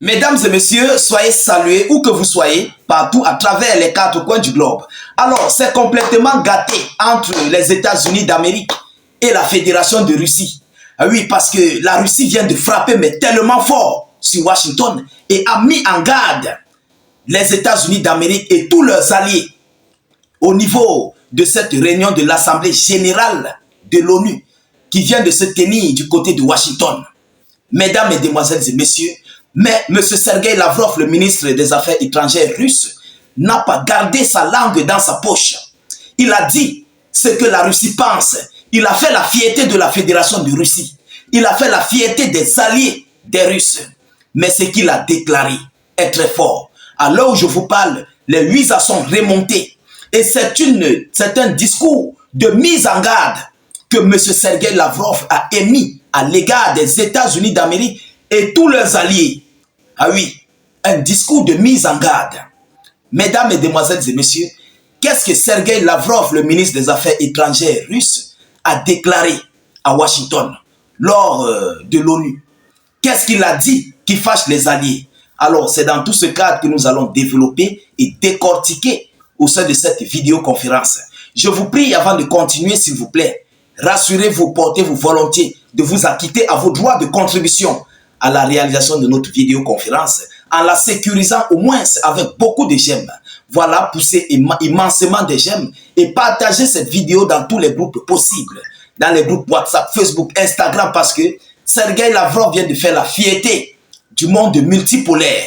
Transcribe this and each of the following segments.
Mesdames et messieurs, soyez salués où que vous soyez, partout à travers les quatre coins du globe. Alors, c'est complètement gâté entre les États-Unis d'Amérique et la Fédération de Russie. Ah oui, parce que la Russie vient de frapper, mais tellement fort sur Washington et a mis en garde les États-Unis d'Amérique et tous leurs alliés au niveau de cette réunion de l'Assemblée générale de l'ONU qui vient de se tenir du côté de Washington. Mesdames, Mesdemoiselles et Messieurs, mais M. Sergueï Lavrov, le ministre des Affaires étrangères russe, n'a pas gardé sa langue dans sa poche. Il a dit ce que la Russie pense. Il a fait la fierté de la Fédération de Russie. Il a fait la fierté des alliés des Russes. Mais ce qu'il a déclaré est très fort. À l'heure où je vous parle, les hussards sont remontés. Et c'est un discours de mise en garde que M. Sergueï Lavrov a émis à l'égard des États-Unis d'Amérique et tous leurs alliés. Ah oui, un discours de mise en garde. Mesdames, Mesdemoiselles et Messieurs, qu'est-ce que Sergueï Lavrov, le ministre des Affaires étrangères russe, a déclaré à Washington lors de l'ONU? Qu'est-ce qu'il a dit qui fâche les alliés? Alors, c'est dans tout ce cadre que nous allons développer et décortiquer au sein de cette vidéoconférence. Je vous prie, avant de continuer, s'il vous plaît, rassurez-vous, portez-vous volontiers de vous acquitter à vos droits de contribution à la réalisation de notre vidéoconférence en la sécurisant au moins avec beaucoup de j'aime. Voilà, poussez immensément des j'aime et partagez cette vidéo dans tous les groupes possibles, dans les groupes WhatsApp, Facebook, Instagram, parce que Sergueï Lavrov vient de faire la fierté du monde multipolaire.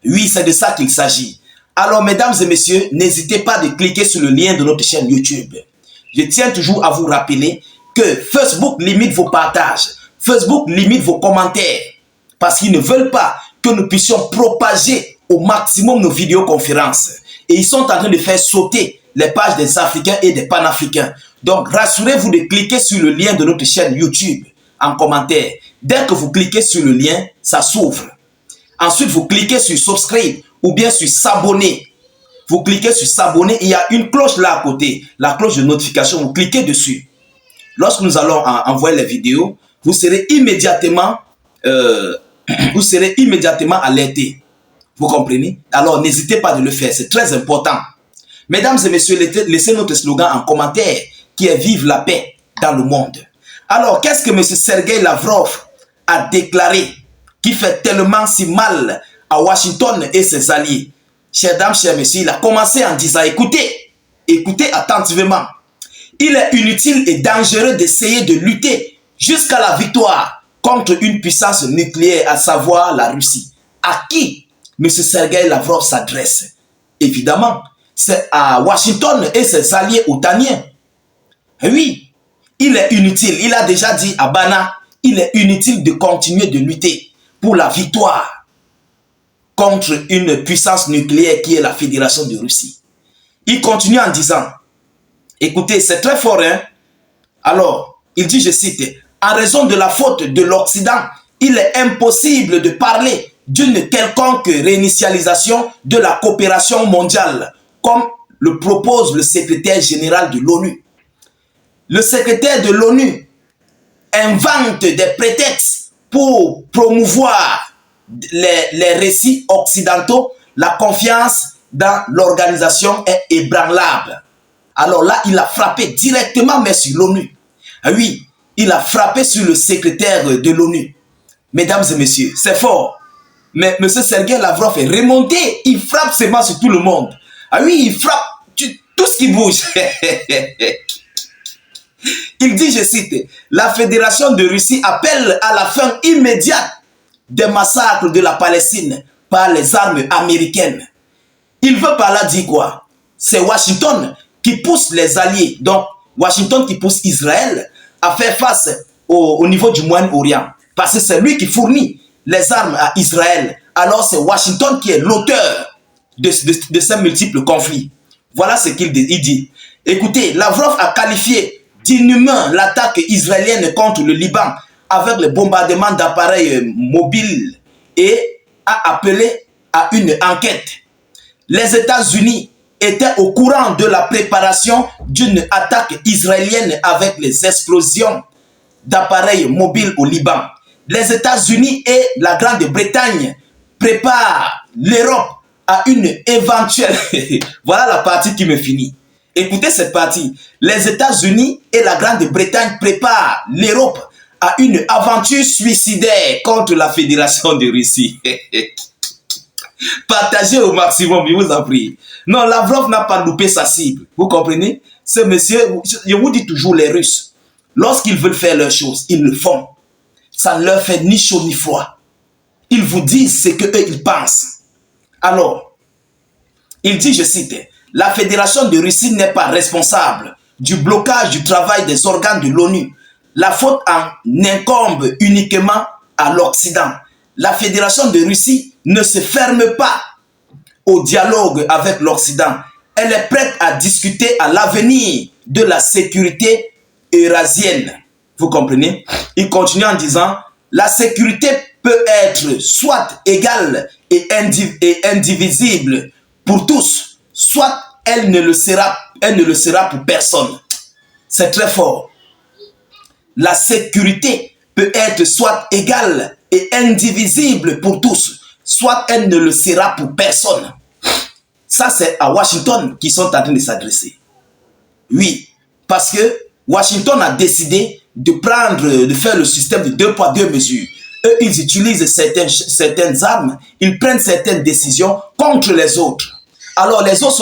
Oui, c'est de ça qu'il s'agit. Alors, mesdames et messieurs, n'hésitez pas de cliquer sur le lien de notre chaîne YouTube. Je tiens toujours à vous rappeler que Facebook limite vos partages, Facebook limite vos commentaires, parce qu'ils ne veulent pas que nous puissions propager au maximum nos vidéoconférences. Et ils sont en train de faire sauter les pages des Africains et des Panafricains. Donc, rassurez-vous de cliquer sur le lien de notre chaîne YouTube en commentaire. Dès que vous cliquez sur le lien, ça s'ouvre. Ensuite, vous cliquez sur subscribe ou bien sur s'abonner. Vous cliquez sur s'abonner, il y a une cloche là à côté, la cloche de notification, vous cliquez dessus. Lorsque nous allons envoyer les vidéos, vous serez immédiatement alerté. Vous comprenez? Alors, n'hésitez pas de le faire, c'est très important. Mesdames et messieurs, laissez notre slogan en commentaire qui est « Vive la paix dans le monde ». Alors, qu'est-ce que M. Sergueï Lavrov a déclaré qui fait tellement si mal à Washington et ses alliés? Chers dames, chers messieurs, il a commencé en disant « Écoutez attentivement. Il est inutile et dangereux d'essayer de lutter jusqu'à la victoire contre une puissance nucléaire, à savoir la Russie. » À qui M. Sergueï Lavrov s'adresse? Évidemment, c'est à Washington et ses alliés otaniens. Oui, il est inutile, il a déjà dit à Bana, il est inutile de continuer de lutter pour la victoire contre une puissance nucléaire qui est la Fédération de Russie. Il continue en disant, écoutez, c'est très fort, hein? Alors, il dit, je cite, « En raison de la faute de l'Occident, il est impossible de parler d'une quelconque réinitialisation de la coopération mondiale, comme le propose le secrétaire général de l'ONU. Le secrétaire de l'ONU invente des prétextes pour promouvoir les récits occidentaux. La confiance dans l'organisation est ébranlable. » Alors là, il a frappé directement, mais sur l'ONU. Oui, il a frappé sur le secrétaire de l'ONU. Mesdames et messieurs, c'est fort. Mais M. Sergueï Lavrov est remonté. Il frappe seulement sur tout le monde. Ah oui, il frappe tout ce qui bouge. Il dit, je cite, « La Fédération de Russie appelle à la fin immédiate des massacres de la Palestine par les armes américaines. » Il veut par là dire quoi? C'est Washington qui pousse les alliés, donc Washington qui pousse Israël à faire face au niveau du Moyen-Orient. Parce que c'est lui qui fournit les armes à Israël. Alors c'est Washington qui est l'auteur de ces multiples conflits. Voilà ce qu'il dit. Écoutez, Lavrov a qualifié d'inhumain l'attaque israélienne contre le Liban avec le bombardement d'appareils mobiles et a appelé à une enquête. Les États-Unis étaient au courant de la préparation d'une attaque israélienne avec les explosions d'appareils mobiles au Liban. Les États-Unis et la Grande-Bretagne prépare l'Europe à une éventuelle... Voilà la partie qui me finit. Écoutez cette partie. Les États-Unis et la Grande-Bretagne préparent l'Europe à une aventure suicidaire contre la Fédération de Russie. Partagez au maximum, je vous en prie. Non, Lavrov n'a pas loupé sa cible. Vous comprenez? Ce monsieur, je vous dis toujours, les Russes, lorsqu'ils veulent faire leurs choses, ils le font. Ça ne leur fait ni chaud ni froid. Ils vous disent ce qu'eux, ils pensent. Alors, il dit, je cite, « La Fédération de Russie n'est pas responsable du blocage du travail des organes de l'ONU. La faute en incombe uniquement à l'Occident. La Fédération de Russie ne se ferme pas au dialogue avec l'Occident. Elle est prête à discuter à l'avenir de la sécurité eurasienne. » Vous comprenez? Il continue en disant, la sécurité peut être soit égale et indivisible pour tous, soit elle ne le sera pour personne. C'est très fort. La sécurité peut être soit égale et indivisible pour tous, soit elle ne le sera pour personne. Ça, c'est à Washington qu'ils sont en train de s'adresser. Oui, parce que Washington a décidé de faire le système de 2 poids 2 mesures. Eux, ils utilisent certaines armes, ils prennent certaines décisions contre les autres. Alors, les autres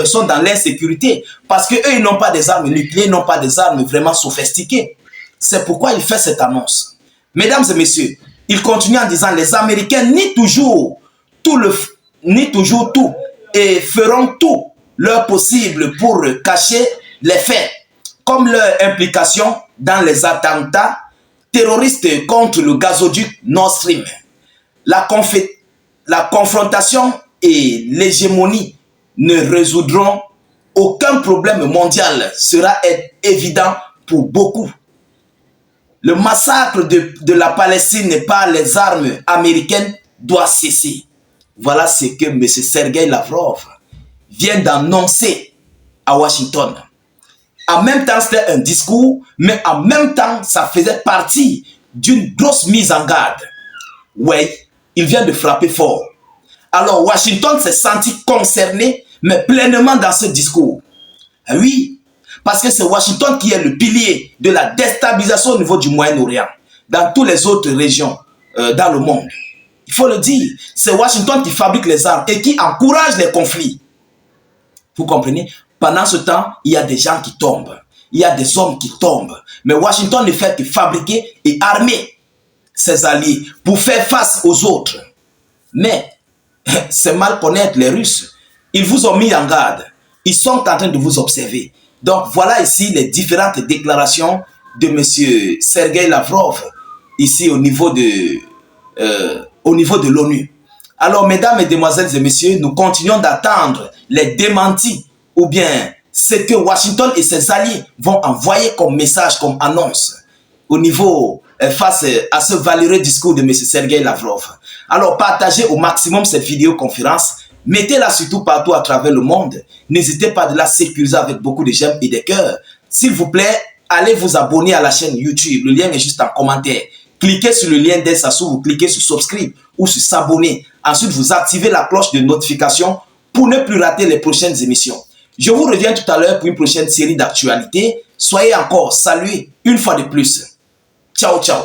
sont dans l'insécurité parce qu'eux, ils n'ont pas des armes nucléaires, ils n'ont pas des armes vraiment sophistiquées. C'est pourquoi il fait cette annonce. Mesdames et messieurs, il continue en disant, les Américains nient toujours tout et feront tout leur possible pour cacher les faits, comme leur implication dans les attentats terroristes contre le gazoduc Nord Stream. La confrontation et l'hégémonie ne résoudront aucun problème mondial, sera évident pour beaucoup. Le massacre de la Palestine par les armes américaines doit cesser. Voilà ce que M. Sergueï Lavrov vient d'annoncer à Washington. En même temps, c'était un discours, mais en même temps, ça faisait partie d'une grosse mise en garde. Oui, il vient de frapper fort. Alors, Washington s'est senti concerné, mais pleinement dans ce discours. Oui, parce que c'est Washington qui est le pilier de la déstabilisation au niveau du Moyen-Orient, dans toutes les autres régions dans le monde. Il faut le dire, c'est Washington qui fabrique les armes et qui encourage les conflits. Vous comprenez? Pendant ce temps, il y a des gens qui tombent. Il y a des hommes qui tombent. Mais Washington ne fait que fabriquer et armer ses alliés pour faire face aux autres. Mais, c'est mal connaître les Russes. Ils vous ont mis en garde. Ils sont en train de vous observer. Donc, voilà ici les différentes déclarations de M. Sergueï Lavrov, ici au niveau de l'ONU. Alors, mesdames, mesdemoiselles et messieurs, nous continuons d'attendre les démentis ou bien ce que Washington et ses alliés vont envoyer comme message, comme annonce au niveau face à ce valeureux discours de M. Sergueï Lavrov. Alors, partagez au maximum cette vidéoconférence. Mettez-la surtout partout à travers le monde. N'hésitez pas de la sécuriser avec beaucoup de j'aime et de cœurs. S'il vous plaît, allez vous abonner à la chaîne YouTube. Le lien est juste en commentaire. Cliquez sur le lien dessous, vous cliquez sur subscribe ou sur s'abonner. Ensuite, vous activez la cloche de notification pour ne plus rater les prochaines émissions. Je vous reviens tout à l'heure pour une prochaine série d'actualités. Soyez encore salués une fois de plus. Ciao, ciao.